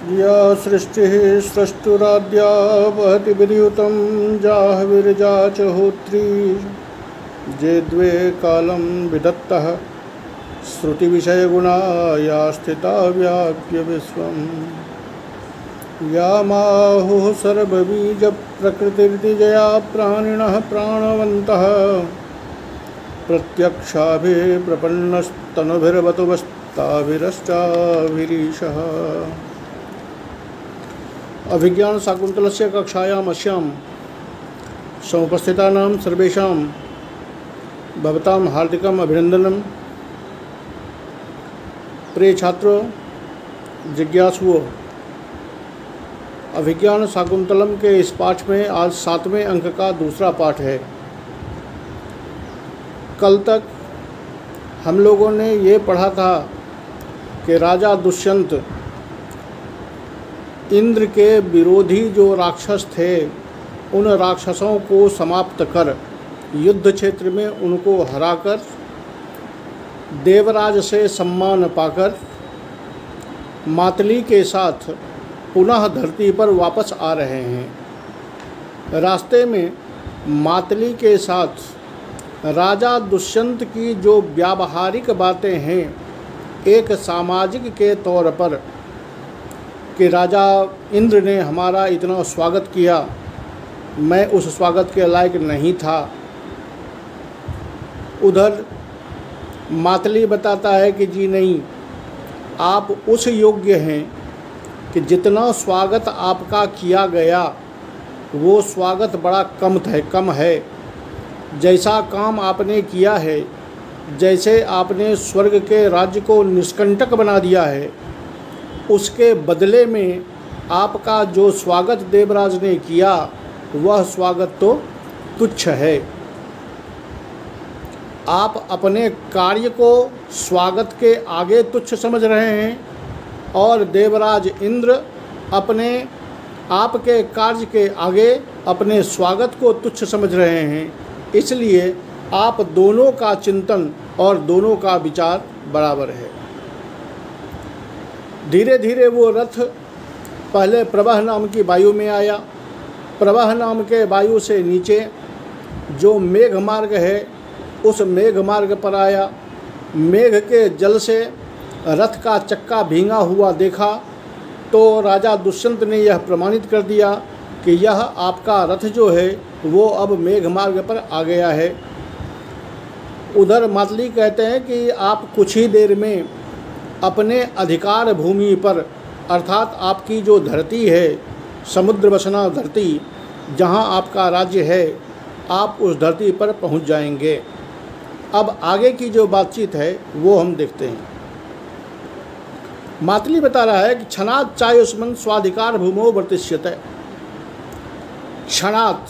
या सृष्टिः स्रष्टुराद्या वहति विधियुतं जाहविरजा च होत्री जे द्वे कालं विदत्तः श्रुतिविषयगुणा या स्थिता व्याप्य विश्वम् या माहुः सर्वबीजप्रकृतिर्निजया प्राणिनः प्राणवन्तः प्रत्यक्षाभिप्रपन्नस्तनुभिर्वतु वस्ताभिरष्टाभिरीशः। अभिज्ञान शाकुन्तलस्य कक्षायाम् अस्यां समुपस्थितानां सर्वेषां भवतां हार्दिकम् अभिनंदनम्। प्रिय छात्रों, जिज्ञासुओं, अभिज्ञान शाकुंतलम के इस पाठ में आज 7वें अंक का दूसरा पाठ है। कल तक हम लोगों ने ये पढ़ा था कि राजा दुष्यंत इंद्र के विरोधी जो राक्षस थे उन राक्षसों को समाप्त कर युद्ध क्षेत्र में उनको हराकर देवराज से सम्मान पाकर मातली के साथ पुनः धरती पर वापस आ रहे हैं। रास्ते में मातली के साथ राजा दुष्यंत की जो व्यावहारिक बातें हैं, एक सामाजिक के तौर पर कि राजा इंद्र ने हमारा इतना स्वागत किया, मैं उस स्वागत के लायक नहीं था। उधर मातली बताता है कि जी नहीं, आप उस योग्य हैं कि जितना स्वागत आपका किया गया वो स्वागत बड़ा कम है। जैसा काम आपने किया है, जैसे आपने स्वर्ग के राज्य को निष्कंटक बना दिया है, उसके बदले में आपका जो स्वागत देवराज ने किया वह स्वागत तो तुच्छ है। आप अपने कार्य को स्वागत के आगे तुच्छ समझ रहे हैं और देवराज इंद्र अपने आपके कार्य के आगे अपने स्वागत को तुच्छ समझ रहे हैं। इसलिए आप दोनों का चिंतन और दोनों का विचार बराबर है। धीरे धीरे वो रथ पहले प्रवाह नाम की वायु में आया। प्रवाह नाम के वायु से नीचे जो मेघ मार्ग है उस मेघ मार्ग पर आया। मेघ के जल से रथ का चक्का भींगा हुआ देखा तो राजा दुष्यंत ने यह प्रमाणित कर दिया कि यह आपका रथ जो है वो अब मेघ मार्ग पर आ गया है। उधर मातली कहते हैं कि आप कुछ ही देर में अपने अधिकार भूमि पर, अर्थात आपकी जो धरती है, समुद्र बसना धरती, जहाँ आपका राज्य है, आप उस धरती पर पहुँच जाएंगे। अब आगे की जो बातचीत है वो हम देखते हैं। मातली बता रहा है कि क्षणात् चायुष्मन् स्वाधिकार भूमौ वर्तिष्यते। क्षणात्,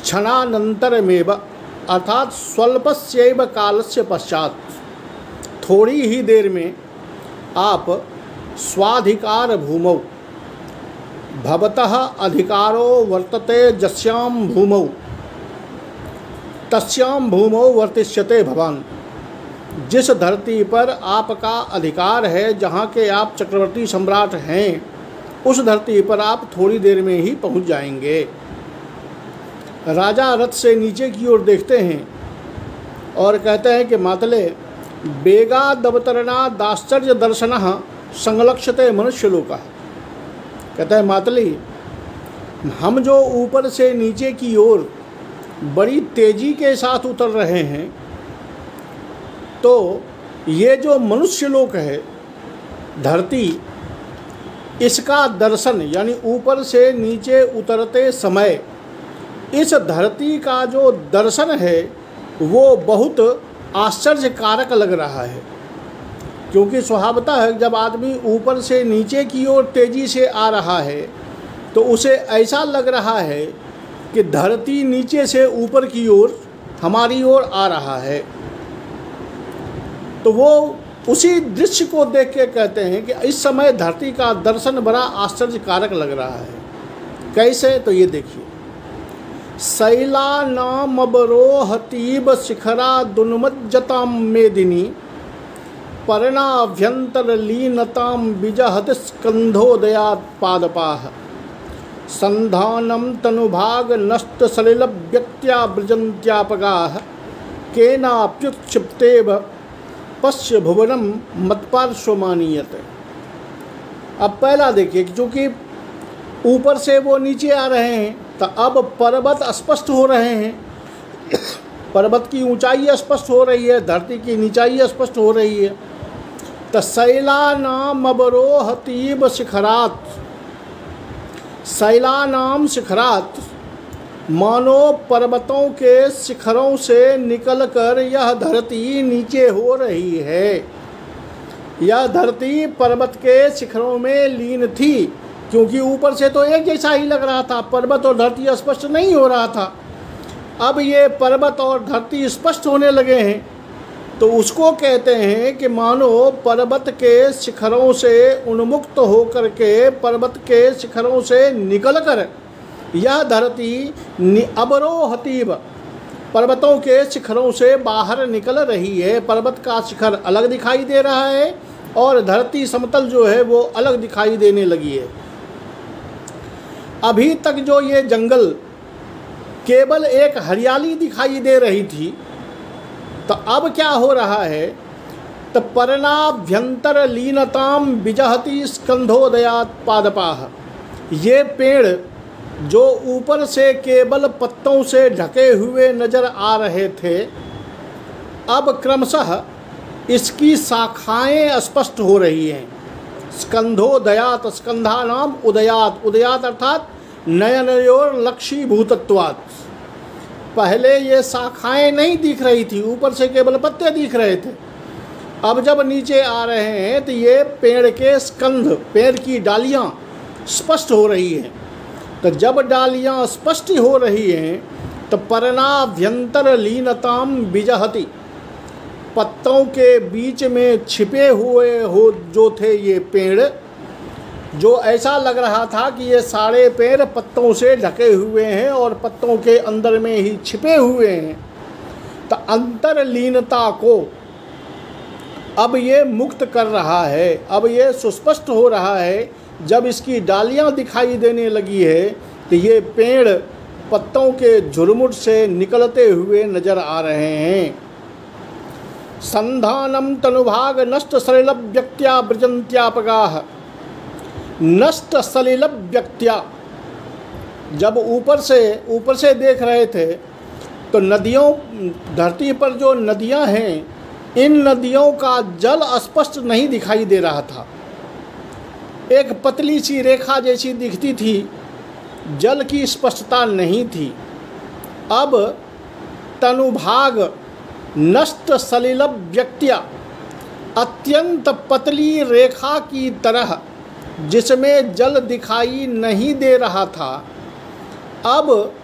क्षणानंतरमेव, अर्थात स्वल्पस्यैव कालस्य पश्चात, थोड़ी ही देर में आप स्वाधिकार भूमौ, भवतः अधिकारो वर्तते जस्यां भूमौ तस्यां भूमौ वर्तिष्यते भवान। जिस धरती पर आपका अधिकार है, जहाँ के आप चक्रवर्ती सम्राट हैं, उस धरती पर आप थोड़ी देर में ही पहुँच जाएंगे। राजा रथ से नीचे की ओर देखते हैं और कहते हैं कि मातले बेगादवतरणा दाश्चर्य दर्शनः संलक्ष्यते मनुष्यलोकः। कहते हैं मातली, हम जो ऊपर से नीचे की ओर बड़ी तेजी के साथ उतर रहे हैं, तो ये जो मनुष्य लोक है, धरती, इसका दर्शन, यानी ऊपर से नीचे उतरते समय इस धरती का जो दर्शन है वो बहुत आश्चर्यकारक लग रहा है। क्योंकि स्वभावतः है जब आदमी ऊपर से नीचे की ओर तेज़ी से आ रहा है तो उसे ऐसा लग रहा है कि धरती नीचे से ऊपर की ओर हमारी ओर आ रहा है। तो वो उसी दृश्य को देख के कहते हैं कि इस समय धरती का दर्शन बड़ा आश्चर्यकारक लग रहा है। कैसे? तो ये देखिए, शैलानामवरोहतीव शिखरा दुन्मज्जतां मेदिनी पर्णाभ्यन्तरलीनतां विजहति स्कन्धोदयात् पादपाः संधानं तनुभाग नष्ट सलिल व्यक्त्या ब्रजन्त्यापगाः केनाप्युत्क्षिप्तेव पश्य भुवनम मत्पार्श्वमानीयते। अब पहला देखिए कि चूँकि ऊपर से वो नीचे आ रहे हैं तो अब पर्वत स्पष्ट हो रहे हैं, पर्वत की ऊंचाई स्पष्ट हो रही है, धरती की नीचाई स्पष्ट हो रही है। तो शैलानाम अवरोहतीब शिखरात, शैलानाम शिखरात मानो पर्वतों के शिखरों से निकलकर यह धरती नीचे हो रही है। यह धरती पर्वत के शिखरों में लीन थी, क्योंकि ऊपर से तो एक जैसा ही लग रहा था, पर्वत और धरती स्पष्ट नहीं हो रहा था। अब ये पर्वत और धरती स्पष्ट होने लगे हैं, तो उसको कहते हैं कि मानो पर्वत के शिखरों से उन्मुक्त होकर के, पर्वत के शिखरों से निकलकर यह धरती अवरोहतीब, पर्वतों के शिखरों से बाहर निकल रही है। पर्वत का शिखर अलग दिखाई दे रहा है और धरती समतल जो है वो अलग दिखाई देने लगी है। अभी तक जो ये जंगल केवल एक हरियाली दिखाई दे रही थी, तो अब क्या हो रहा है, तो पर्णाभ्यंतर लीनताम विजहति स्कंधोदयात् पादपाः, ये पेड़ जो ऊपर से केवल पत्तों से ढके हुए नजर आ रहे थे, अब क्रमशः इसकी शाखाएं स्पष्ट हो रही हैं। स्कंधोदयात्, स्कंधा नाम उदयात, उदयात अर्थात नयनयोर लक्षीभूतत्वात्। पहले ये शाखाएं नहीं दिख रही थी, ऊपर से केवल पत्ते दिख रहे थे। अब जब नीचे आ रहे हैं तो ये पेड़ के स्कंध, पेड़ की डालियां स्पष्ट हो रही हैं। तो जब डालियां स्पष्ट हो रही हैं तो पर्णाभ्यंतर लीनताम विजहति, पत्तों के बीच में छिपे हुए हो जो थे ये पेड़, जो ऐसा लग रहा था कि ये सारे पेड़ पत्तों से ढके हुए हैं और पत्तों के अंदर में ही छिपे हुए हैं, तो अंतरलीनता को अब ये मुक्त कर रहा है। अब ये सुस्पष्ट हो रहा है। जब इसकी डालियां दिखाई देने लगी है तो ये पेड़ पत्तों के झुरमुट से निकलते हुए नजर आ रहे हैं। संधानम तनुभाग नष्ट सलिल व्यक्त्या ब्रजन्त्यापगाः, नष्ट सलिल व्यक्त्या, जब ऊपर से देख रहे थे तो नदियों, धरती पर जो नदियां हैं, इन नदियों का जल स्पष्ट नहीं दिखाई दे रहा था। एक पतली सी रेखा जैसी दिखती थी, जल की स्पष्टता नहीं थी। अब तनुभाग नष्ट सलिल व्यक्त्या, अत्यंत पतली रेखा की तरह जिसमें जल दिखाई नहीं दे रहा था, अब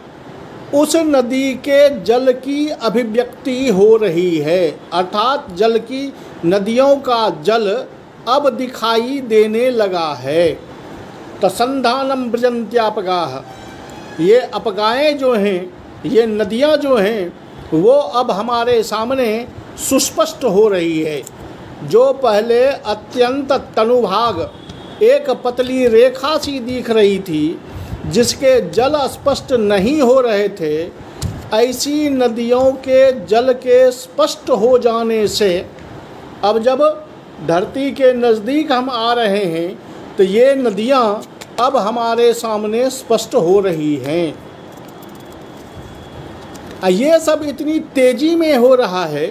उस नदी के जल की अभिव्यक्ति हो रही है। अर्थात जल की, नदियों का जल अब दिखाई देने लगा है। तो संधानम ब्रजन्त्यापगाः, ये अपगाएँ जो हैं, ये नदियाँ जो हैं, वो अब हमारे सामने सुस्पष्ट हो रही है। जो पहले अत्यंत तनुभाग, एक पतली रेखा सी दिख रही थी, जिसके जल स्पष्ट नहीं हो रहे थे, ऐसी नदियों के जल के स्पष्ट हो जाने से अब जब धरती के नज़दीक हम आ रहे हैं तो ये नदियाँ अब हमारे सामने स्पष्ट हो रही हैं। ये सब इतनी तेजी में हो रहा है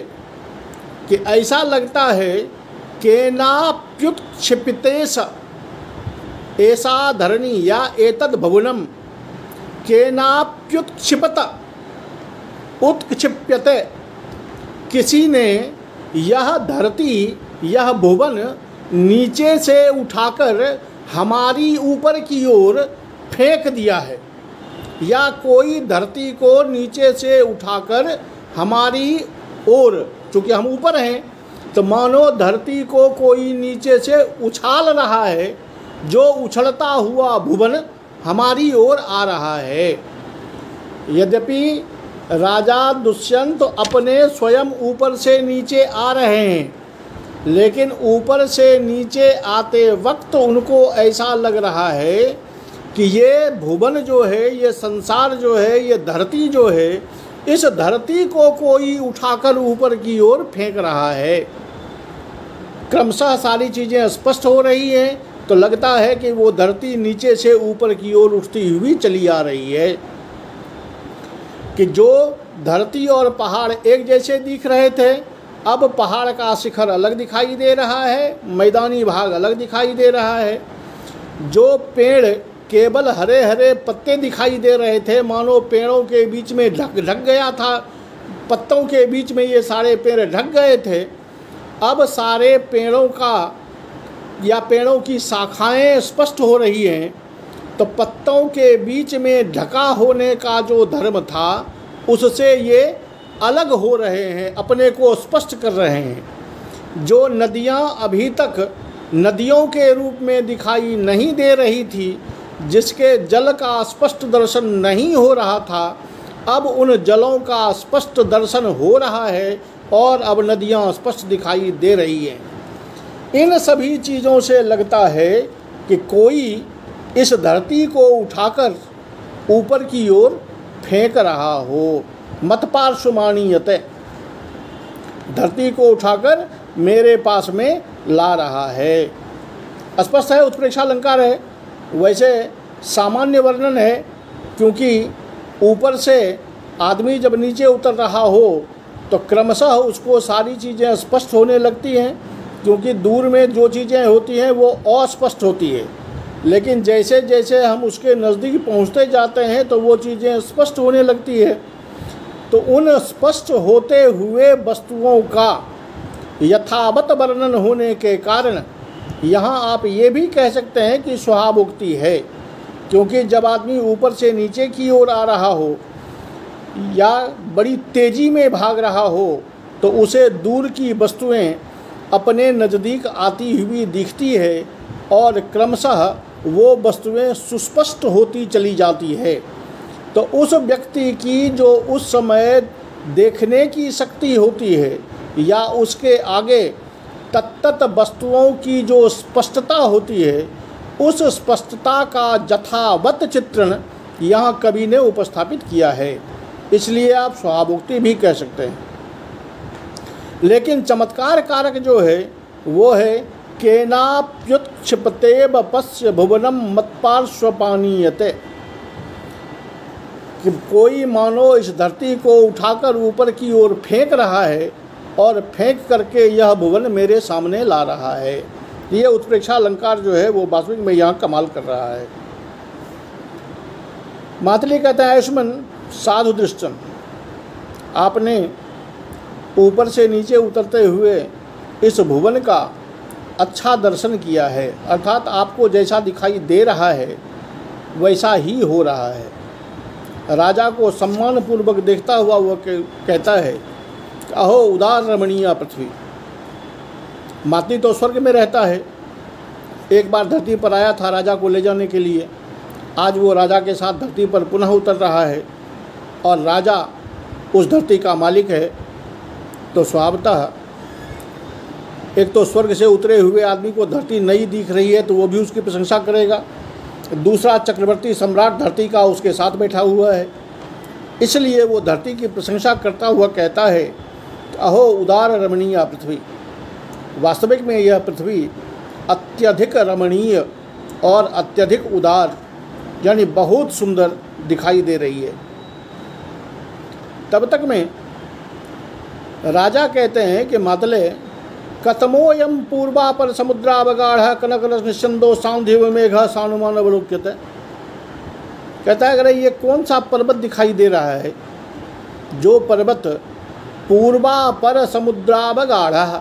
कि ऐसा लगता है केनाप्युत्क्षिप्तेश ऐसा धरणी या एतद भुवनम केनाप्युत्क्षिपत उत्क्षिप्यते, किसी ने यह धरती, यह भुवन नीचे से उठाकर हमारी ऊपर की ओर फेंक दिया है, या कोई धरती को नीचे से उठाकर हमारी ओर, चूँकि हम ऊपर हैं तो मानो धरती को कोई नीचे से उछाल रहा है, जो उछलता हुआ भुवन हमारी ओर आ रहा है। यद्यपि राजा दुष्यंत अपने स्वयं ऊपर से नीचे आ रहे हैं, लेकिन ऊपर से नीचे आते वक्त उनको ऐसा लग रहा है कि ये भुवन जो है, ये संसार जो है, ये धरती जो है, इस धरती को कोई उठाकर ऊपर की ओर फेंक रहा है। क्रमशः सारी चीज़ें स्पष्ट हो रही हैं, तो लगता है कि वो धरती नीचे से ऊपर की ओर उठती हुई चली आ रही है। कि जो धरती और पहाड़ एक जैसे दिख रहे थे, अब पहाड़ का शिखर अलग दिखाई दे रहा है, मैदानी भाग अलग दिखाई दे रहा है। जो पेड़ केवल हरे हरे पत्ते दिखाई दे रहे थे, मानो पेड़ों के बीच में ढक गया था, पत्तों के बीच में ये सारे पेड़ ढक गए थे, अब सारे पेड़ों का या पेड़ों की शाखाएं स्पष्ट हो रही हैं। तो पत्तों के बीच में ढका होने का जो धर्म था, उससे ये अलग हो रहे हैं, अपने को स्पष्ट कर रहे हैं। जो नदियां अभी तक नदियों के रूप में दिखाई नहीं दे रही थी, जिसके जल का स्पष्ट दर्शन नहीं हो रहा था, अब उन जलों का स्पष्ट दर्शन हो रहा है और अब नदियां स्पष्ट दिखाई दे रही हैं। इन सभी चीज़ों से लगता है कि कोई इस धरती को उठाकर ऊपर की ओर फेंक रहा हो। मत पार्श्वमानीयते, धरती को उठाकर मेरे पास में ला रहा है। स्पष्ट है, उत्प्रेक्षा अलंकार है। वैसे सामान्य वर्णन है, क्योंकि ऊपर से आदमी जब नीचे उतर रहा हो तो क्रमशः उसको सारी चीज़ें स्पष्ट होने लगती हैं, क्योंकि दूर में जो चीज़ें होती हैं वो अस्पष्ट होती है। लेकिन जैसे जैसे हम उसके नज़दीक पहुंचते जाते हैं तो वो चीज़ें स्पष्ट होने लगती है। तो उन स्पष्ट होते हुए वस्तुओं का यथावत वर्णन होने के कारण यहाँ आप ये भी कह सकते हैं कि स्वभावोक्ति है, क्योंकि जब आदमी ऊपर से नीचे की ओर आ रहा हो या बड़ी तेज़ी में भाग रहा हो तो उसे दूर की वस्तुएं अपने नज़दीक आती हुई दिखती है और क्रमशः वो वस्तुएं सुस्पष्ट होती चली जाती है। तो उस व्यक्ति की जो उस समय देखने की शक्ति होती है या उसके आगे तत्त वस्तुओं की जो स्पष्टता होती है, उस स्पष्टता का यथावत चित्रण यहाँ कवि ने उपस्थापित किया है। इसलिए आप स्वभावोक्ति भी कह सकते हैं। लेकिन चमत्कार कारक जो है वो है केनाप्युत्क्षिपतेव पश्य भुवनम मत्पार्श्वपानीयते, कि कोई मानो इस धरती को उठाकर ऊपर की ओर फेंक रहा है और फेंक करके यह भुवन मेरे सामने ला रहा है। ये उत्प्रेक्षा अलंकार जो है वो वास्तविक में यहाँ कमाल कर रहा है। मातली कहता है आयुष्मान साधु दृष्टम, आपने ऊपर से नीचे उतरते हुए इस भुवन का अच्छा दर्शन किया है, अर्थात आपको जैसा दिखाई दे रहा है वैसा ही हो रहा है। राजा को सम्मानपूर्वक देखता हुआ वह कहता है, अहो उदार रमणीय पृथ्वी। मातली तो स्वर्ग में रहता है, एक बार धरती पर आया था राजा को ले जाने के लिए, आज वो राजा के साथ धरती पर पुनः उतर रहा है और राजा उस धरती का मालिक है। तो स्वभावतः एक तो स्वर्ग से उतरे हुए आदमी को धरती नई दिख रही है तो वो भी उसकी प्रशंसा करेगा, दूसरा चक्रवर्ती सम्राट धरती का उसके साथ बैठा हुआ है, इसलिए वो धरती की प्रशंसा करता हुआ कहता है, अहो उदार रमणीय पृथ्वी। वास्तविक में यह पृथ्वी अत्यधिक रमणीय और अत्यधिक उदार यानी बहुत सुंदर दिखाई दे रही है। तब तक में राजा कहते हैं कि मातले कतमोयम पूर्वापर समुद्रावगाढ़ कनकरस निस्यंदो सांधिव मेघ सानुमान अवलोक्यते। कहता है अगर ये कौन सा पर्वत दिखाई दे रहा है, जो पर्वत पूर्वापर समुद्रावगाढ़,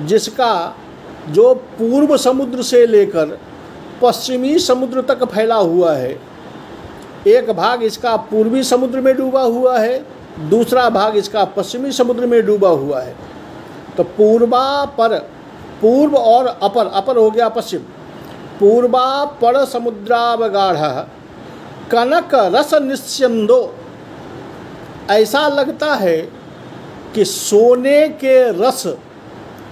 जिसका जो पूर्व समुद्र से लेकर पश्चिमी समुद्र तक फैला हुआ है। एक भाग इसका पूर्वी समुद्र में डूबा हुआ है, दूसरा भाग इसका पश्चिमी समुद्र में डूबा हुआ है। तो पूर्वापर, पूर्व और अपर, अपर हो गया पश्चिम, पूर्वापर समुद्रावगाढ़ कनक रस निस्यंदो। ऐसा लगता है कि सोने के रस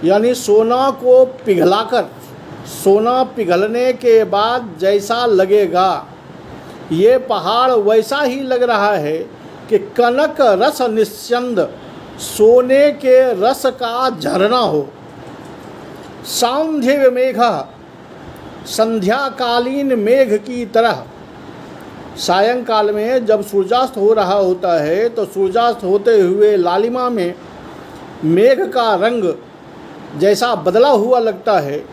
यानी सोना को पिघलाकर, सोना पिघलने के बाद जैसा लगेगा, ये पहाड़ वैसा ही लग रहा है कि कनक रस निस्यंद, सोने के रस का झरना हो। सांध्य मेघ, संध्याकालीन मेघ की तरह। सायंकाल में जब सूर्यास्त हो रहा होता है तो सूर्यास्त होते हुए लालिमा में मेघ का रंग जैसा बदला हुआ लगता है,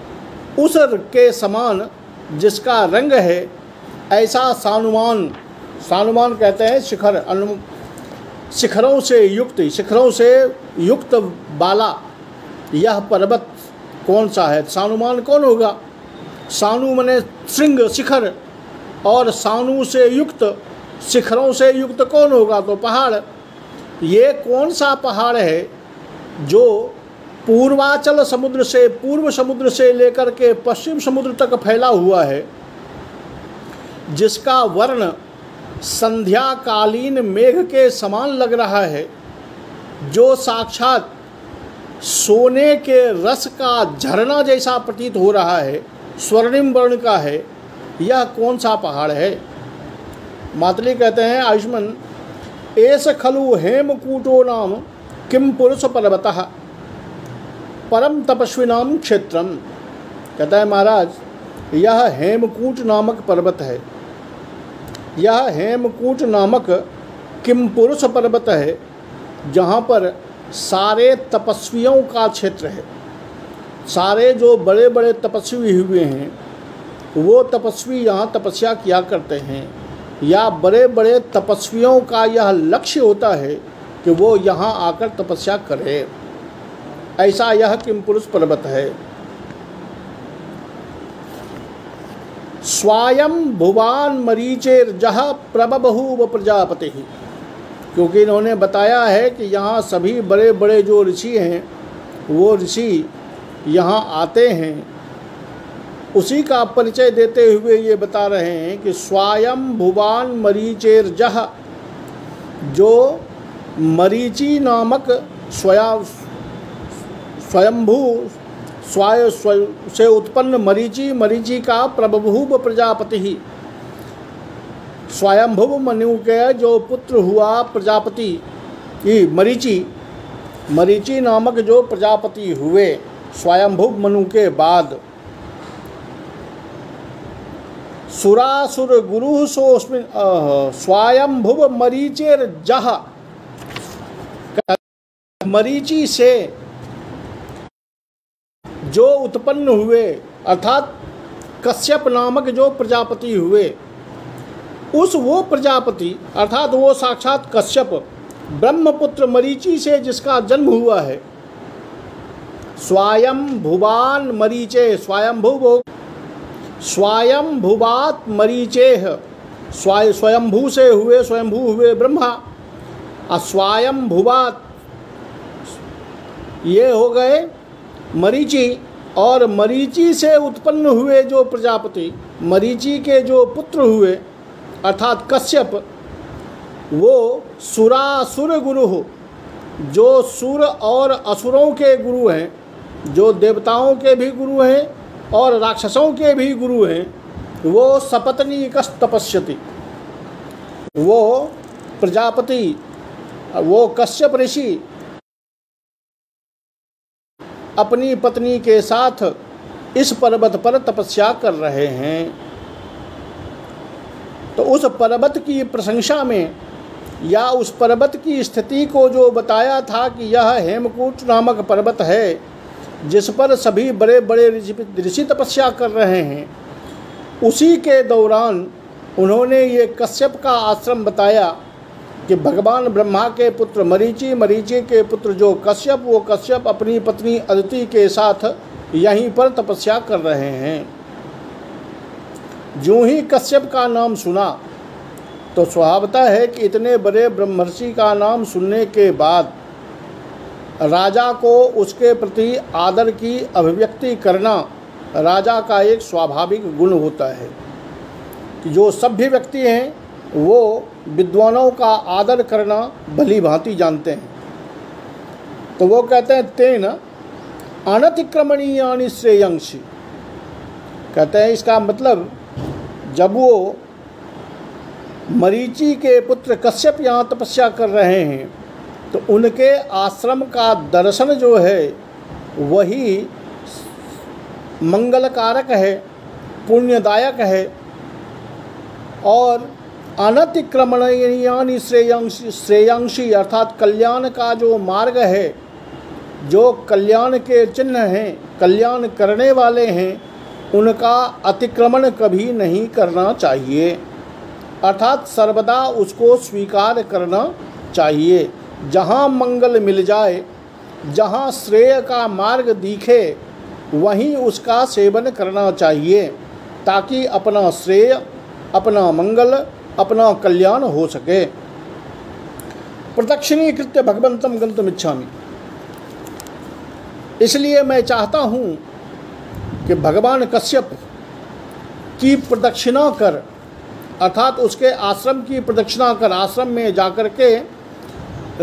उस के समान जिसका रंग है, ऐसा सानुमान, सानुमान कहते हैं शिखर, शिखरों से युक्त बाला यह पर्वत कौन सा है? सानुमान कौन होगा? सानु मने श्रृंग, शिखर, और सानु से युक्त, शिखरों से युक्त कौन होगा? तो पहाड़। ये कौन सा पहाड़ है जो पूर्वाचल समुद्र से, पूर्व समुद्र से लेकर के पश्चिम समुद्र तक फैला हुआ है, जिसका वर्ण संध्याकालीन मेघ के समान लग रहा है, जो साक्षात सोने के रस का झरना जैसा प्रतीत हो रहा है, स्वर्णिम वर्ण का है, यह कौन सा पहाड़ है? मातली कहते हैं आयुष्मान, एस खलु हेमकूटो नाम किम पुरुष पर्वतः परम तपस्विनाम क्षेत्रम। कहता है महाराज, यह हेमकूट नामक पर्वत है, यह हेमकूट नामक किम पुरुष पर्वत है, जहाँ पर सारे तपस्वियों का क्षेत्र है। सारे जो बड़े बड़े तपस्वी हुए हैं, वो तपस्वी यहाँ तपस्या किया करते हैं, या बड़े बड़े तपस्वियों का यह लक्ष्य होता है कि वो यहाँ आकर तपस्या करे। ऐसा यह किम पुरुष पर्वत है। स्वायं भुवान मरीचेर्जह प्रबहुव प्रजापति, क्योंकि इन्होंने बताया है कि यहाँ सभी बड़े बड़े जो ऋषि हैं, वो ऋषि यहाँ आते हैं। उसी का परिचय देते हुए ये बता रहे हैं कि स्वयं भुवान मरीचेर्जह, जो मरीचि नामक स्वयंभू से उत्पन्न मरीचि का प्रबभूव प्रजापति ही, स्वयंभुव मनु के जो पुत्र हुआ प्रजापति मरीचि नामक जो प्रजापति हुए स्वयंभुव मनु के बाद, सुरासुर गुरु सोस्मिन स्वयंभुव मरीचेर्जह, मरीचि से जो उत्पन्न हुए, अर्थात कश्यप नामक जो प्रजापति हुए, वो प्रजापति अर्थात वो साक्षात कश्यप ब्रह्मपुत्र मरीचि से जिसका जन्म हुआ है। स्वयंभुवान मरीचे, स्वयंभुवात मरीचेह, स्वयंभू से हुए, स्वयंभू हुए ब्रह्मा, और स्वयंभुवात ये हो गए मरीचि, और मरीचि से उत्पन्न हुए जो प्रजापति, मरीचि के जो पुत्र हुए अर्थात कश्यप, वो सुरासुर गुरु हो, जो सुर और असुरों के गुरु हैं, जो देवताओं के भी गुरु हैं और राक्षसों के भी गुरु हैं, वो सपत्नीकस् तपस्यति, वो प्रजापति, वो कश्यप ऋषि अपनी पत्नी के साथ इस पर्वत पर तपस्या कर रहे हैं। तो उस पर्वत की प्रशंसा में या उस पर्वत की स्थिति को जो बताया था कि यह हेमकूट नामक पर्वत है, जिस पर सभी बड़े बड़े ऋषि तपस्या कर रहे हैं, उसी के दौरान उन्होंने ये कश्यप का आश्रम बताया कि भगवान ब्रह्मा के पुत्र मरीचि के पुत्र जो कश्यप, वो कश्यप अपनी पत्नी अदिति के साथ यहीं पर तपस्या कर रहे हैं। जो ही कश्यप का नाम सुना तो स्वभावतः है कि इतने बड़े ब्रह्मर्षि का नाम सुनने के बाद राजा को उसके प्रति आदर की अभिव्यक्ति करना राजा का एक स्वाभाविक गुण होता है। जो सभ्य व्यक्ति हैं वो विद्वानों का आदर करना भली भांति जानते हैं। तो वो कहते हैं तेन अनतिक्रमणीयानि श्रेयांसि। कहते हैं इसका मतलब जब वो मरीचि के पुत्र कश्यप यहाँ तपस्या कर रहे हैं तो उनके आश्रम का दर्शन जो है वही मंगलकारक है, पुण्यदायक है। और अनतिक्रमणीयानि श्रेयांसी अर्थात कल्याण का जो मार्ग है, जो कल्याण के चिन्ह हैं, कल्याण करने वाले हैं, उनका अतिक्रमण कभी नहीं करना चाहिए, अर्थात सर्वदा उसको स्वीकार करना चाहिए। जहाँ मंगल मिल जाए, जहाँ श्रेय का मार्ग दिखे, वहीं उसका सेवन करना चाहिए ताकि अपना श्रेय, अपना मंगल, अपना कल्याण हो सके। प्रदक्षिणीकृत्य भगवंतम गन्तुमिच्छामि। इसलिए मैं चाहता हूँ कि भगवान कश्यप की प्रदक्षिणा कर, अर्थात उसके आश्रम की प्रदक्षिणा कर, आश्रम में जाकर के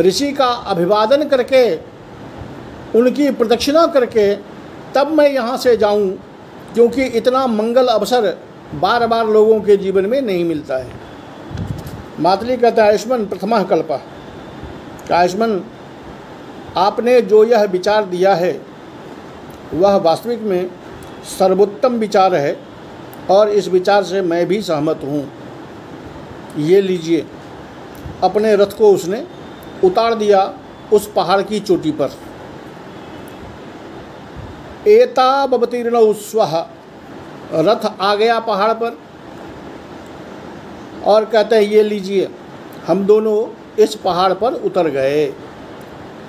ऋषि का अभिवादन करके, उनकी प्रदक्षिणा करके तब मैं यहाँ से जाऊँ, क्योंकि इतना मंगल अवसर बार बार लोगों के जीवन में नहीं मिलता है। मातली कहता है आयुष्मान प्रथमा कल्पः। आयुष्मान आपने जो यह विचार दिया है वह वास्तविक में सर्वोत्तम विचार है और इस विचार से मैं भी सहमत हूँ। ये लीजिए। अपने रथ को उसने उतार दिया उस पहाड़ की चोटी पर। एतावतीर्णौ स्वः, रथ आ गया पहाड़ पर और कहते हैं ये लीजिए, हम दोनों इस पहाड़ पर उतर गए।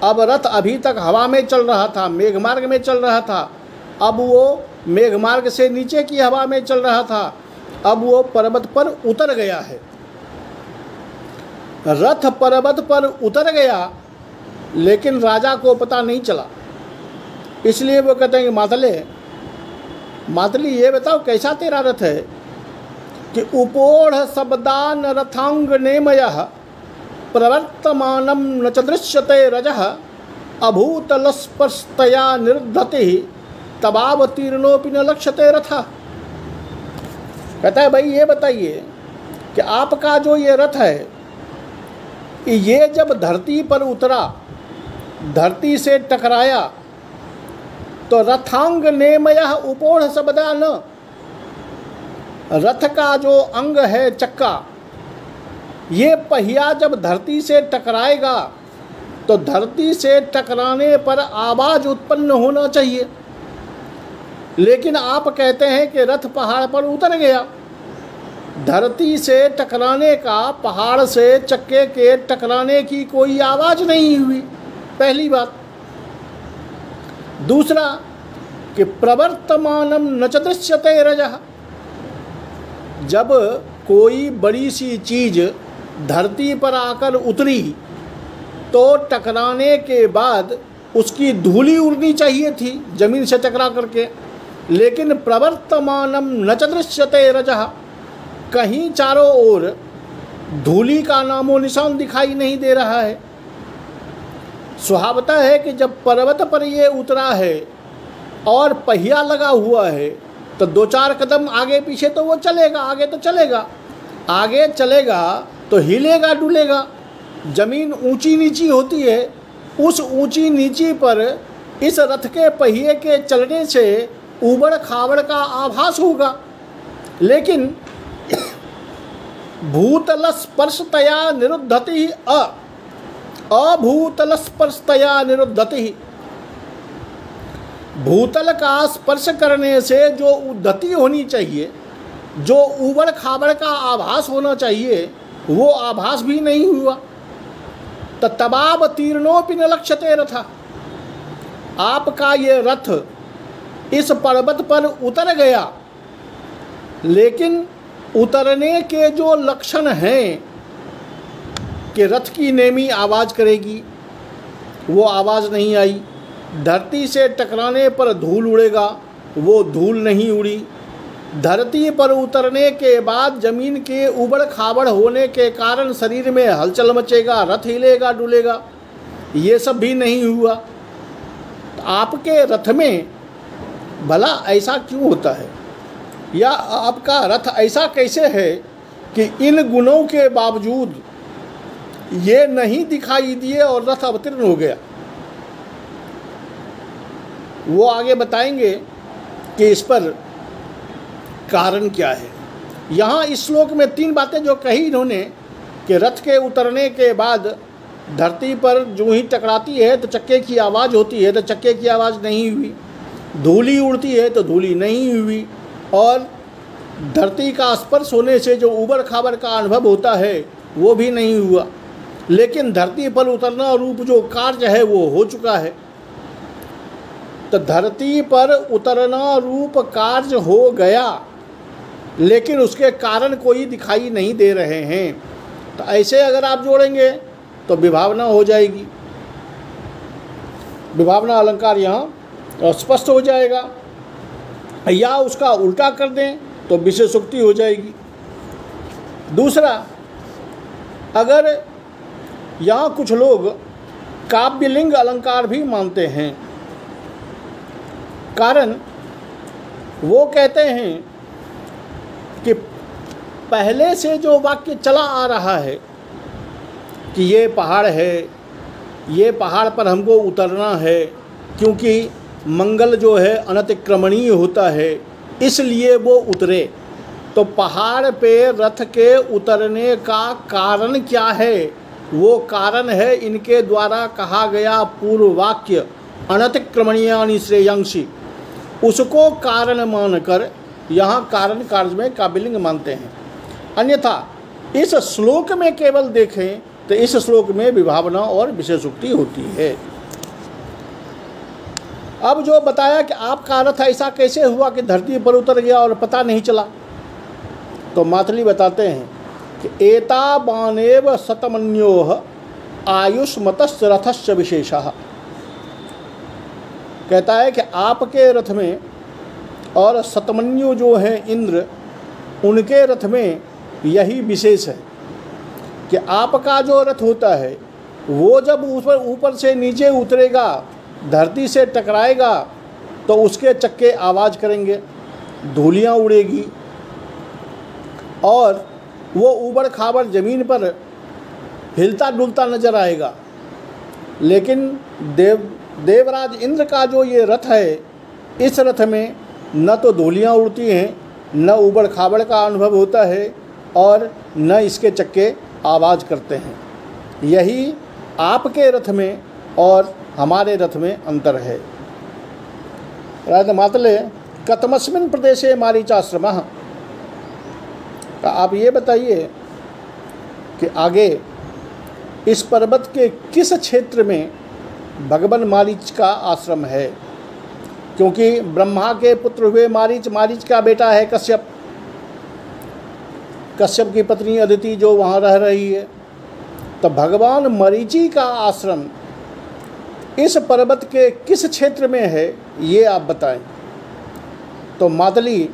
अब रथ अभी तक हवा में चल रहा था, मेघमार्ग में चल रहा था, अब वो मेघमार्ग से नीचे की हवा में चल रहा था, अब वो पर्वत पर उतर गया है। रथ पर्वत पर उतर गया लेकिन राजा को पता नहीं चला। इसलिए वो कहते हैं कि मातली ये बताओ कैसा तेरा रथ है कि उपोढ़ शब्दान रथांग नेमयः प्रवर्तमानं न च दृश्यते रजः अभूतलस्पर्शतया निरुद्धति तवावतीर्णोऽपि न लक्ष्यते रथः। कहता है भाई ये बताइए कि आपका जो ये रथ है, ये जब धरती पर उतरा, धरती से टकराया, तो रथांग नेमयः उपोढ़ शब्दान, रथ का जो अंग है चक्का, ये पहिया जब धरती से टकराएगा तो धरती से टकराने पर आवाज़ उत्पन्न होना चाहिए, लेकिन आप कहते हैं कि रथ पहाड़ पर उतर गया। धरती से टकराने का, पहाड़ से चक्के के टकराने की कोई आवाज़ नहीं हुई, पहली बात। दूसरा कि प्रवर्तमानम न च दृश्यते रजः, जब कोई बड़ी सी चीज़ धरती पर आकर उतरी तो टकराने के बाद उसकी धूली उड़नी चाहिए थी जमीन से टकरा करके, लेकिन प्रवर्तमानम न च दृश्यते रजः, कहीं चारों ओर धूली का नामो निशान दिखाई नहीं दे रहा है। स्वभावतः है कि जब पर्वत पर ये उतरा है और पहिया लगा हुआ है तो दो चार कदम आगे पीछे तो वो चलेगा, आगे तो चलेगा, आगे चलेगा तो हिलेगा डुलेगा। जमीन ऊंची नीची होती है, उस ऊंची नीची पर इस रथ के पहिए के चलने से ऊबड़ खाबड़ का आभास होगा, लेकिन भूतल स्पर्शतया निरुद्धति अभूतल स्पर्शतया निरुद्धति, भूतल का स्पर्श करने से जो उद्धति होनी चाहिए, जो ऊबड़ खाबड़ का आभास होना चाहिए, वो आभास भी नहीं हुआ। तवावतीर्णोऽपि न लक्ष्यते रथः, आपका ये रथ इस पर्वत पर उतर गया, लेकिन उतरने के जो लक्षण हैं कि रथ की नेमी आवाज़ करेगी, वो आवाज़ नहीं आई। धरती से टकराने पर धूल उड़ेगा, वो धूल नहीं उड़ी। धरती पर उतरने के बाद जमीन के उबड़ खाबड़ होने के कारण शरीर में हलचल मचेगा, रथ हिलेगा डुलेगा, ये सब भी नहीं हुआ। तो आपके रथ में भला ऐसा क्यों होता है, या आपका रथ ऐसा कैसे है कि इन गुणों के बावजूद ये नहीं दिखाई दिए और रथ अवतीर्ण हो गया। वो आगे बताएंगे कि इस पर कारण क्या है। यहाँ इस श्लोक में 3 बातें जो कही इन्होंने कि रथ के उतरने के बाद धरती पर जो ही टकराती है तो चक्के की आवाज़ होती है, तो चक्के की आवाज़ नहीं हुई, धूली उड़ती है तो धूली नहीं हुई, और धरती का स्पर्श होने से जो उबड़ खाबड़ का अनुभव होता है वो भी नहीं हुआ। लेकिन धरती पर उतरना रूप जो कार्य है वो हो चुका है। तो धरती पर उतरना रूप कार्य हो गया, लेकिन उसके कारण कोई दिखाई नहीं दे रहे हैं। तो ऐसे अगर आप जोड़ेंगे तो विभावना हो जाएगी, विभावना अलंकार यहाँ स्पष्ट हो जाएगा। या उसका उल्टा कर दें तो विशेषोक्ति हो जाएगी। दूसरा, अगर यहाँ कुछ लोग काव्यलिंग अलंकार भी मानते हैं, कारण वो कहते हैं कि पहले से जो वाक्य चला आ रहा है कि ये पहाड़ है, ये पहाड़ पर हमको उतरना है, क्योंकि मंगल जो है अनतिक्रमणीय होता है, इसलिए वो उतरे। तो पहाड़ पे रथ के उतरने का कारण क्या है? वो कारण है इनके द्वारा कहा गया पूर्व वाक्य अनतिक्रमणीयानि श्रेयांसी, उसको कारण मानकर यहाँ कारण कार्य में काव्यलिंग मानते हैं। अन्यथा इस श्लोक में केवल देखें तो इस श्लोक में विभावना और विशेषोक्ति होती है। अब जो बताया कि आपका रथ ऐसा कैसे हुआ कि धरती पर उतर गया और पता नहीं चला, तो मातली बताते हैं कि एता बानेव शतमन्योः आयुष्मतस्य रथस्य विशेषः। कहता है कि आपके रथ में और शतमन्यु जो हैं इंद्र, उनके रथ में यही विशेष है कि आपका जो रथ होता है वो जब ऊपर से नीचे उतरेगा, धरती से टकराएगा, तो उसके चक्के आवाज़ करेंगे, धूलियाँ उड़ेगी और वो ऊबड़ खाबड़ ज़मीन पर हिलता डुलता नजर आएगा। लेकिन देवराज इंद्र का जो ये रथ है, इस रथ में न तो धूलियाँ उड़ती हैं, न ऊबड़ खाबड़ का अनुभव होता है, और न इसके चक्के आवाज़ करते हैं। यही आपके रथ में और हमारे रथ में अंतर है। मातले कतमस्मिन् प्रदेशे मारीचाश्रमः। आप ये बताइए कि आगे इस पर्वत के किस क्षेत्र में भगवान मारीच का आश्रम है, क्योंकि ब्रह्मा के पुत्र हुए मारीच, मारीच का बेटा है कश्यप, कश्यप की पत्नी अदिति जो वहाँ रह रही है। तो भगवान मरीचि का आश्रम इस पर्वत के किस क्षेत्र में है, ये आप बताएं। तो मातली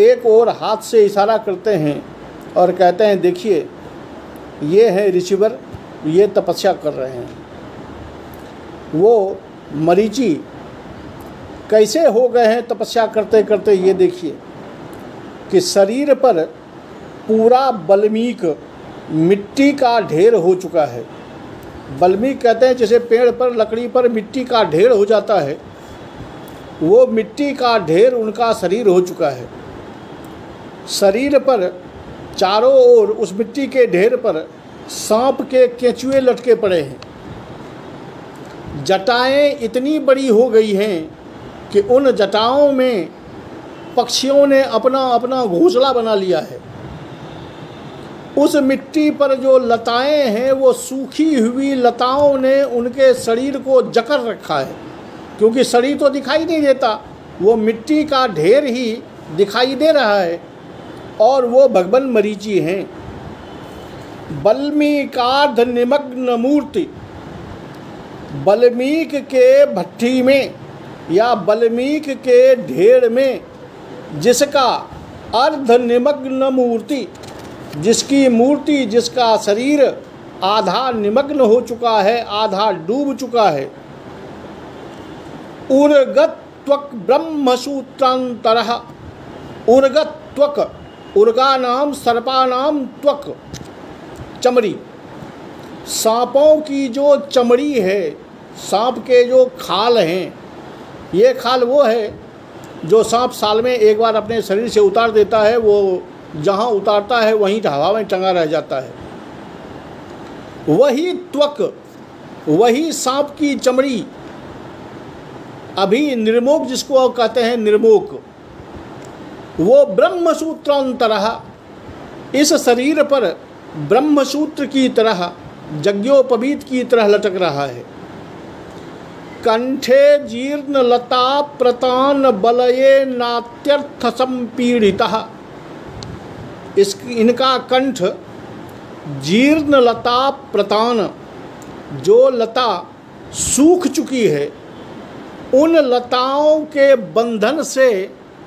एक और हाथ से इशारा करते हैं और कहते हैं, देखिए ये है ऋषिवर, ये तपस्या कर रहे हैं। वो मरीचि कैसे हो गए हैं तपस्या करते करते, ये देखिए कि शरीर पर पूरा बल्मीक मिट्टी का ढेर हो चुका है। बल्मीक कहते हैं जैसे पेड़ पर लकड़ी पर मिट्टी का ढेर हो जाता है, वो मिट्टी का ढेर उनका शरीर हो चुका है। शरीर पर चारों ओर उस मिट्टी के ढेर पर सांप के केंचुए लटके पड़े हैं। जटाएं इतनी बड़ी हो गई हैं कि उन जटाओं में पक्षियों ने अपना अपना घोंसला बना लिया है। उस मिट्टी पर जो लताएं हैं वो सूखी हुई लताओं ने उनके शरीर को जकड़ रखा है, क्योंकि शरीर तो दिखाई नहीं देता, वो मिट्टी का ढेर ही दिखाई दे रहा है। और वो भगवान मरीचि हैं। बल्मीकार्ध निमग्न मूर्ति, बल्मीक के भट्ठी में या बल्मीक के ढेर में जिसका अर्ध निमग्न मूर्ति, जिसकी मूर्ति, जिसका शरीर आधा निमग्न हो चुका है, आधा डूब चुका है, उर्गत त्वक ब्रह्मसूत्रांतरः। उर्गत त्वक, उर्गानाम सर्पानाम त्वक, चमड़ी। सांपों की जो चमड़ी है, सांप के जो खाल हैं, ये खाल वो है जो सांप साल में एक बार अपने शरीर से उतार देता है, वो जहाँ उतारता है वहीं हवा में टंगा रह जाता है। वही त्वक, वही सांप की चमड़ी, अभी निर्मोक जिसको कहते हैं निर्मोक, वो ब्रह्मसूत्रांतरः, इस शरीर पर ब्रह्मसूत्र की तरह, यज्ञोपवीत की तरह लटक रहा है। कंठे जीर्ण लता प्रतान बलये नात्यर्थ संपीड़ितः। इनका कंठ जीर्ण लता प्रतान, जो लता सूख चुकी है, उन लताओं के बंधन से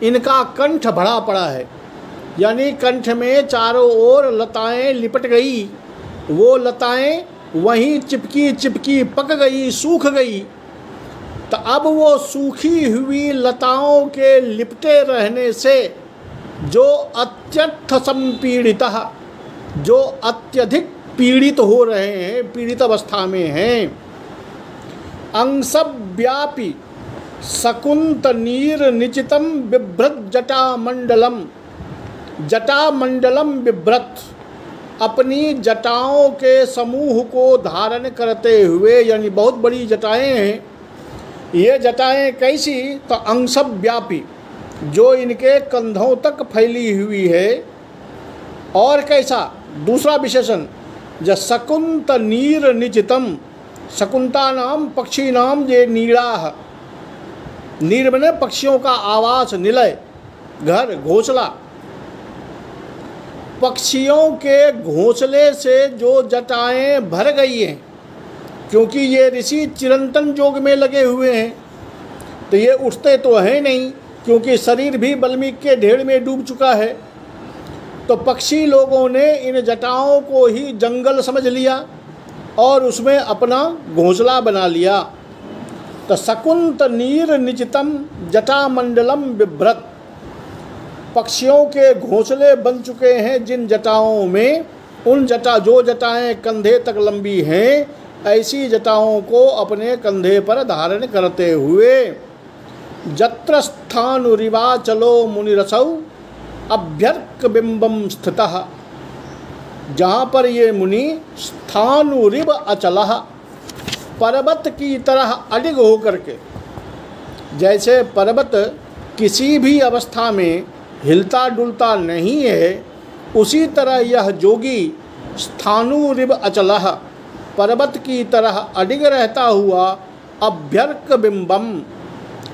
इनका कंठ भरा पड़ा है। यानी कंठ में चारों ओर लताएं लिपट गई, वो लताएं वहीं चिपकी चिपकी पक गई, सूख गई। तो अब वो सूखी हुई लताओं के लिपटे रहने से जो अत्यर्थ संपीड़ितः, जो अत्यधिक पीड़ित हो रहे हैं, पीड़ित अवस्था में हैं, अंशव्यापी शकुंत नीर निचितम बिभ्रत जटामंडलम। जटामंडलम बिभ्रत, अपनी जटाओं के समूह को धारण करते हुए, यानी बहुत बड़ी जटाएं हैं। ये जटाएं कैसी? तो अंशव्यापी, जो इनके कंधों तक फैली हुई है। और कैसा? दूसरा विशेषण, ज शकुंत नीर निचितम। शकुंता नाम पक्षी नाम ये नीड़ा, नीर बने पक्षियों का आवास, निलय, घर, घोंसला। पक्षियों के घोंसले से जो जटाएं भर गई हैं, क्योंकि ये ऋषि चिरंतन योग में लगे हुए हैं, तो ये उठते तो हैं नहीं, क्योंकि शरीर भी वाल्मीकि के ढेर में डूब चुका है। तो पक्षी लोगों ने इन जटाओं को ही जंगल समझ लिया और उसमें अपना घोंसला बना लिया। तो शकुंत नीर निचितम जटामंडलम बिभ्रत, पक्षियों के घोंसले बन चुके हैं जिन जटाओं में, उन जो जटाएं कंधे तक लंबी हैं, ऐसी जटाओं को अपने कंधे पर धारण करते हुए जत्र स्थानुरिवाचलो मुनिरसौ अभ्यर्क बिंबम स्थितः, जहाँ पर ये मुनि स्थानुरिव अचलः, पर्वत की तरह अडिग हो करके, जैसे पर्वत किसी भी अवस्था में हिलता डुलता नहीं है, उसी तरह यह जोगी स्थानुरिव अचलः, पर्वत की तरह अडिग रहता हुआ, अभ्यर्क बिंबम,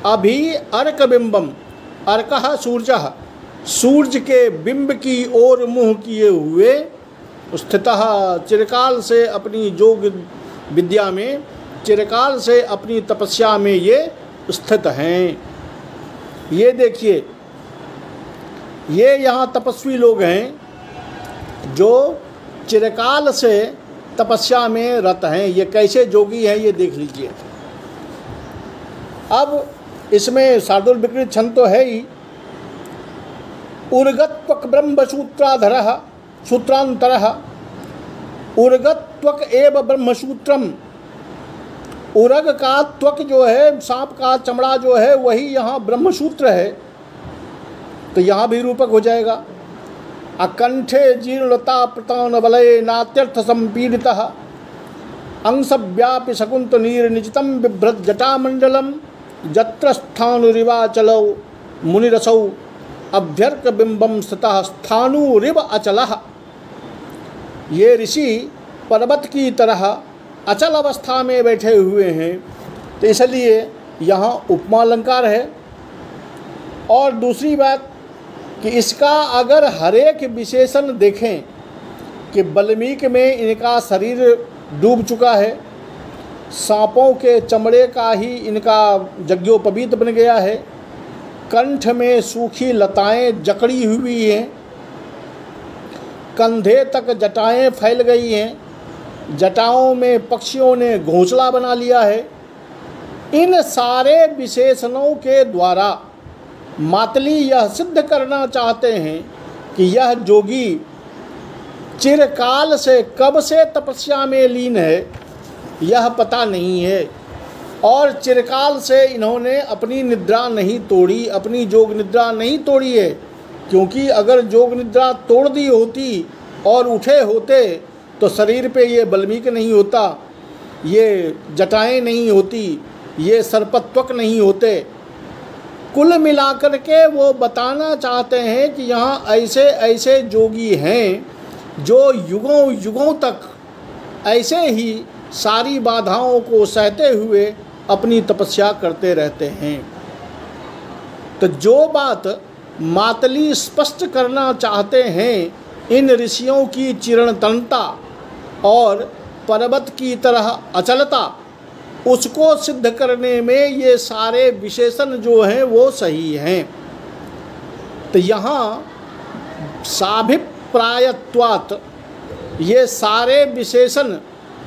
अभी अर्क बिंबम, अर्कः सूर्यः, सूर्य के बिंब की ओर मुँह किए हुए, स्थितः, चिरकाल से अपनी योग विद्या में, चिरकाल से अपनी तपस्या में ये स्थित हैं। ये देखिए, ये यहाँ तपस्वी लोग हैं जो चिरकाल से तपस्या में रत हैं। ये कैसे जोगी हैं ये देख लीजिए। अब इसमें शार्दूल विकृत छंद तो है ही। उर्गत्वक ब्रह्मसूत्राधरः सूत्रांतरः, उर्गत्वक एव ब्रह्मसूत्रम। उर्ग का त्वक जो है, सांप का चमड़ा जो है, वही यहाँ ब्रह्मसूत्र है, तो यहाँ भी रूपक हो जाएगा। अकंठे जीर्णलता प्रतान बलये नात्यर्थ संपीड़ितः, अंशव्यापी शकुंत नीर निजितम बिभ्रत जटामंडलम, जत्र स्थानुरिवाचलौ मुनिरसौ अभ्यर्क बिंबम स्थितः स्थानुरिव अचलः। ये ऋषि पर्वत की तरह अचल अवस्था में बैठे हुए हैं, तो इसलिए यहाँ उपमा अलंकार है। और दूसरी बात कि इसका अगर हर एक विशेषण देखें कि वाल्मीकि में इनका शरीर डूब चुका है, सांपों के चमड़े का ही इनका यज्ञोपवीत बन गया है, कंठ में सूखी लताएं जकड़ी हुई हैं, कंधे तक जटाएं फैल गई हैं, जटाओं में पक्षियों ने घोंसला बना लिया है, इन सारे विशेषणों के द्वारा मातली यह सिद्ध करना चाहते हैं कि यह जोगी चिरकाल से कब से तपस्या में लीन है यह पता नहीं है, और चिरकाल से इन्होंने अपनी निद्रा नहीं तोड़ी, अपनी जोग निद्रा नहीं तोड़ी है। क्योंकि अगर जोग निद्रा तोड़ दी होती और उठे होते तो शरीर पे ये बल्मीक नहीं होता, ये जटाएं नहीं होती, ये सर्पत्वक नहीं होते। कुल मिलाकर के वो बताना चाहते हैं कि यहाँ ऐसे ऐसे जोगी हैं जो युगों युगों तक ऐसे ही सारी बाधाओं को सहते हुए अपनी तपस्या करते रहते हैं। तो जो बात मातली स्पष्ट करना चाहते हैं इन ऋषियों की चिरंतनता और पर्वत की तरह अचलता, उसको सिद्ध करने में ये सारे विशेषण जो हैं वो सही हैं। तो यहाँ साभिप्रायत्वात् ये सारे विशेषण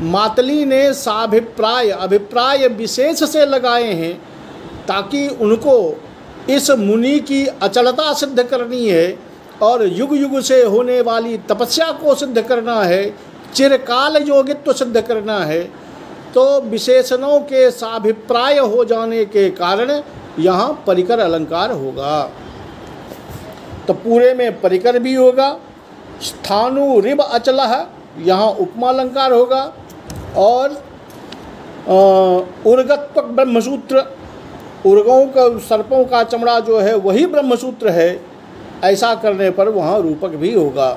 मातली ने साभिप्राय अभिप्राय विशेष से लगाए हैं ताकि उनको इस मुनि की अचलता सिद्ध करनी है और युग युग से होने वाली तपस्या को सिद्ध करना है, चिरकाल योगित्व सिद्ध करना है। तो विशेषणों के साभिप्राय हो जाने के कारण यहाँ परिकर अलंकार होगा। तो पूरे में परिकर भी होगा, स्थानु रिब अचलः यहाँ उपमा अलंकार होगा, और उर्गत्वक ब्रह्मसूत्र, उर्गों का सर्पों का चमड़ा जो है वही ब्रह्मसूत्र है, ऐसा करने पर वहाँ रूपक भी होगा,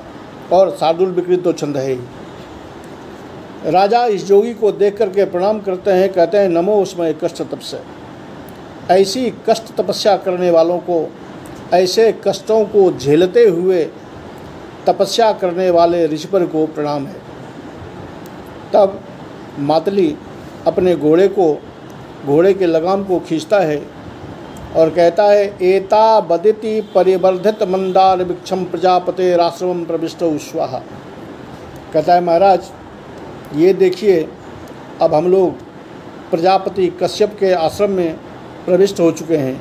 और शार्दूल विकृत तो छंद है ही। राजा इस जोगी को देख करके प्रणाम करते हैं, कहते हैं नमो उसमें कष्ट तपस्या। ऐसी कष्ट तपस्या करने वालों को, ऐसे कष्टों को झेलते हुए तपस्या करने वाले ऋषिवर को प्रणाम है। तब मातली अपने घोड़े के लगाम को खींचता है और कहता है एता बदिति परिवर्धित मंदार वृक्षम प्रजापते राश्रमम प्रविष्ट स्वाहा। कहता है महाराज ये देखिए, अब हम लोग प्रजापति कश्यप के आश्रम में प्रविष्ट हो चुके हैं।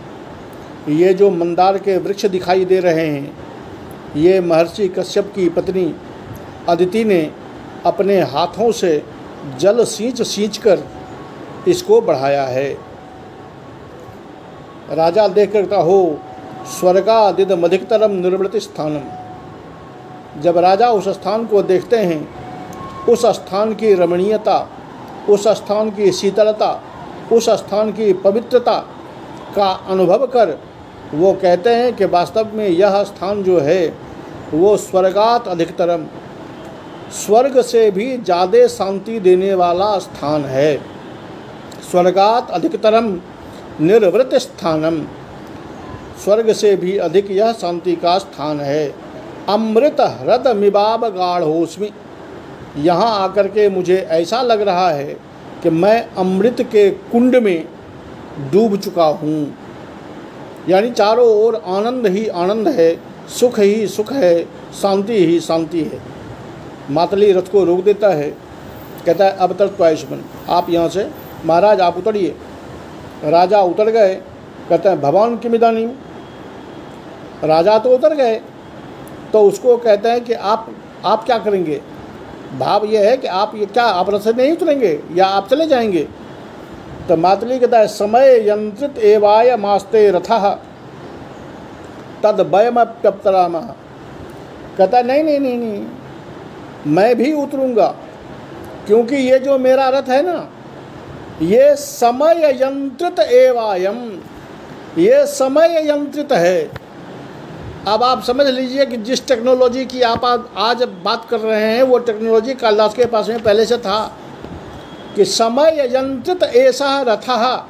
ये जो मंदार के वृक्ष दिखाई दे रहे हैं, ये महर्षि कश्यप की पत्नी अदिति ने अपने हाथों से जल सींच कर इसको बढ़ाया है। राजा देख कर कहता हो स्वर्गादिदम अधिकतरम निर्वृति स्थानम। जब राजा उस स्थान को देखते हैं, उस स्थान की रमणीयता, उस स्थान की शीतलता, उस स्थान की पवित्रता का अनुभव कर वो कहते हैं कि वास्तव में यह स्थान जो है वो स्वर्गात अधिकतरम, स्वर्ग से भी ज़्यादा शांति देने वाला स्थान है। स्वर्गात अधिकतरम निर्वृत स्थानम, स्वर्ग से भी अधिक यह शांति का स्थान है। अमृत ह्रद मिबाब गाढ़ोस्मि, यहाँ आकर के मुझे ऐसा लग रहा है कि मैं अमृत के कुंड में डूब चुका हूँ। यानी चारों ओर आनंद ही आनंद है, सुख ही सुख है, शांति ही शांति है। मातली रथ को रोक देता है, कहता है अब तक त्वायुष्मन, आप यहाँ से महाराज आप उतरिए। राजा उतर गए, कहते हैं भगवान किमिदानीम। राजा तो उतर गए, तो उसको कहते हैं कि आप क्या करेंगे। भाव ये है कि आप ये क्या आप रथ से नहीं उतरेंगे या आप चले जाएंगे। तो मातली कहता है समय यंत्रित एवाय मास्ते रथः तद वयमप्यप्तरामः। कहता है नहीं, मैं भी उतरूँगा, क्योंकि ये जो मेरा रथ है ना, ये समय यंत्रित एवायम, ये समय यंत्रित है। अब आप समझ लीजिए कि जिस टेक्नोलॉजी की आप आज बात कर रहे हैं वो टेक्नोलॉजी कालिदास के पास में पहले से था कि समय यंत्रित ऐसा रथः,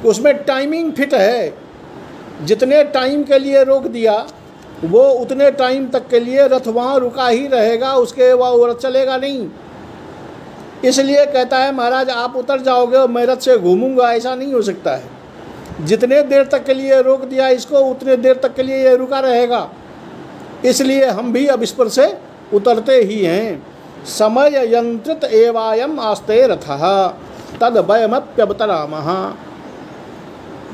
उसमें टाइमिंग फिट है। जितने टाइम के लिए रोक दिया वो उतने टाइम तक के लिए रथ वहाँ रुका ही रहेगा, उसके वो रथ चलेगा नहीं। इसलिए कहता है महाराज आप उतर जाओगे और मैं रथ से घूमूंगा, ऐसा नहीं हो सकता है। जितने देर तक के लिए रोक दिया इसको, उतने देर तक के लिए ये रुका रहेगा। इसलिए हम भी अब इस पर से उतरते ही हैं। समय यंत्रित एवायम आस्ते रथः। तद वयमप्यवतरामः।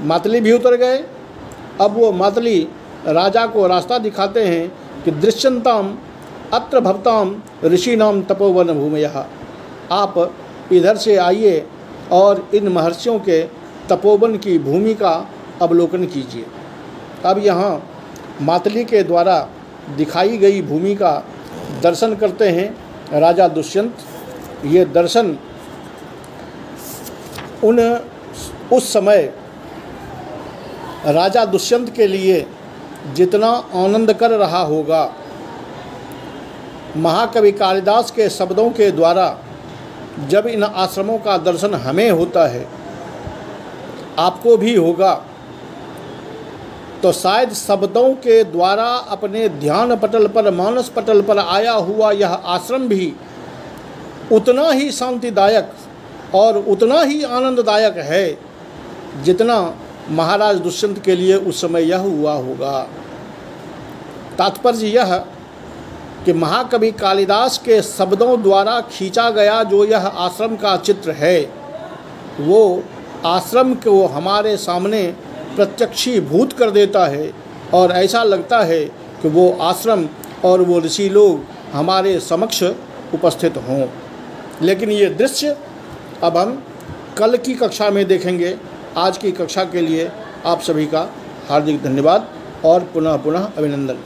मातली भी उतर गए। अब वो मातली राजा को रास्ता दिखाते हैं कि दृश्यंताम अत्र भवताम ऋषिणाम तपोवन भूमयः। आप इधर से आइए और इन महर्षियों के तपोवन की भूमि का अवलोकन कीजिए। अब यहाँ मातली के द्वारा दिखाई गई भूमि का दर्शन करते हैं राजा दुष्यंत। ये दर्शन उस समय राजा दुष्यंत के लिए जितना आनंद कर रहा होगा, महाकवि कालिदास के शब्दों के द्वारा जब इन आश्रमों का दर्शन हमें होता है, आपको भी होगा, तो शायद शब्दों के द्वारा अपने ध्यान पटल पर, मानस पटल पर आया हुआ यह आश्रम भी उतना ही शांतिदायक और उतना ही आनंददायक है जितना महाराज दुष्यंत के लिए उस समय यह हुआ होगा। तात्पर्य यह कि महाकवि कालिदास के शब्दों द्वारा खींचा गया जो यह आश्रम का चित्र है, वो आश्रम को हमारे सामने प्रत्यक्षीभूत कर देता है और ऐसा लगता है कि वो आश्रम और वो ऋषि लोग हमारे समक्ष उपस्थित हों। लेकिन ये दृश्य अब हम कल की कक्षा में देखेंगे। आज की कक्षा के लिए आप सभी का हार्दिक धन्यवाद और पुनः पुनः अभिनंदन।